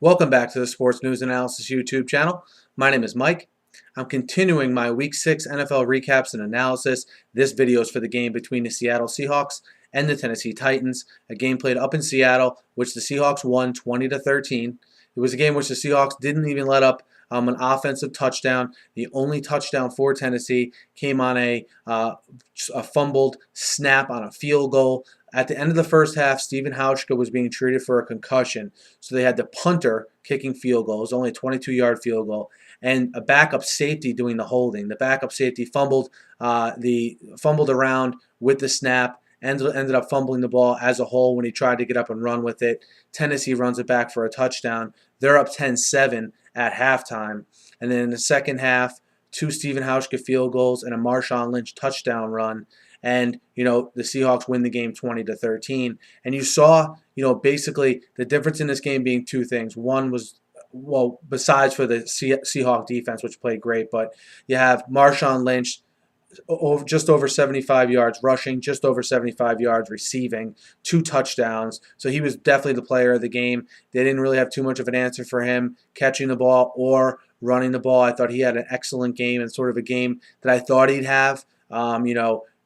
Welcome back to the Sports News Analysis YouTube channel. My name is Mike. I'm continuing my Week 6 NFL recaps and analysis. This video is for the game between the Seattle Seahawks and the Tennessee Titans, a game played up in Seattle, which the Seahawks won 20-13. It was a game which the Seahawks didn't even let up an offensive touchdown. The only touchdown for Tennessee came on a fumbled snap on a field goal. At the end of the first half, Stephen Hauschka was being treated for a concussion, so they had the punter kicking field goal. It was only a 22-yard field goal, and a backup safety doing the holding. The backup safety fumbled around with the snap, ended up fumbling the ball as a whole when he tried to get up and run with it. Tennessee runs it back for a touchdown. They're up 10-7 at halftime, and then in the second half, 2 Stephen Hauschka field goals and a Marshawn Lynch touchdown run. And, the Seahawks win the game 20-13. And you saw, basically the difference in this game being two things. One was, well, besides for the Seahawks defense, which played great, but you have Marshawn Lynch just over 75 yards rushing, just over 75 yards receiving, 2 touchdowns. So he was definitely the player of the game. They didn't really have too much of an answer for him catching the ball or running the ball. I thought he had an excellent game and sort of a game that I thought he'd have.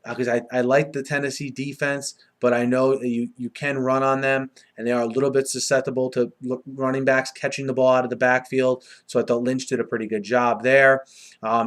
Because I like the Tennessee defense, but I know that you can run on them, and they are a little bit susceptible to running backs catching the ball out of the backfield. So I thought Lynch did a pretty good job there.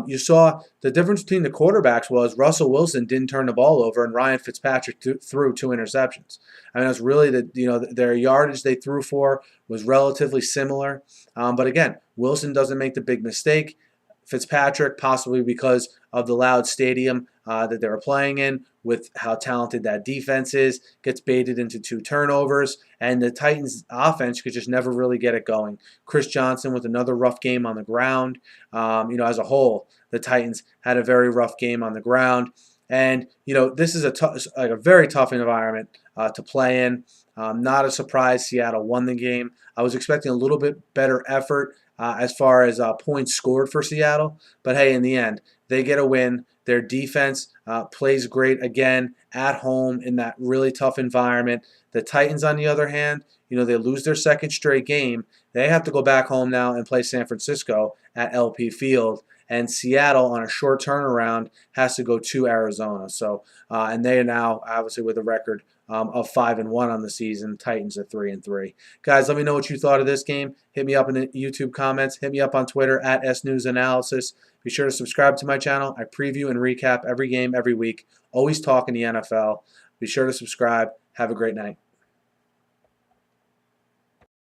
You saw the difference between the quarterbacks was Russell Wilson didn't turn the ball over, and Ryan Fitzpatrick threw 2 interceptions. I mean, that's really their yardage they threw for was relatively similar. But again, Wilson doesn't make the big mistake. Fitzpatrick, possibly because of the loud stadium that they were playing in, with how talented that defense is, gets baited into 2 turnovers, and the Titans' offense could just never really get it going. Chris Johnson with another rough game on the ground. As a whole, the Titans had a very rough game on the ground, and this is a very tough environment to play in. Not a surprise Seattle won the game. I was expecting a little bit better effort as far as points scored for Seattle. But hey, in the end, they get a win. Their defense plays great again at home in that really tough environment. The Titans, on the other hand, they lose their second straight game. They have to go back home now and play San Francisco at LP Field. And Seattle, on a short turnaround, has to go to Arizona. So, and they are now obviously with a record of 5-1 on the season. Titans are 3-3. Guys, let me know what you thought of this game. Hit me up in the YouTube comments. Hit me up on Twitter at SNewsAnalysis. Be sure to subscribe to my channel. I preview and recap every game every week. Always talking the NFL. Be sure to subscribe. Have a great night.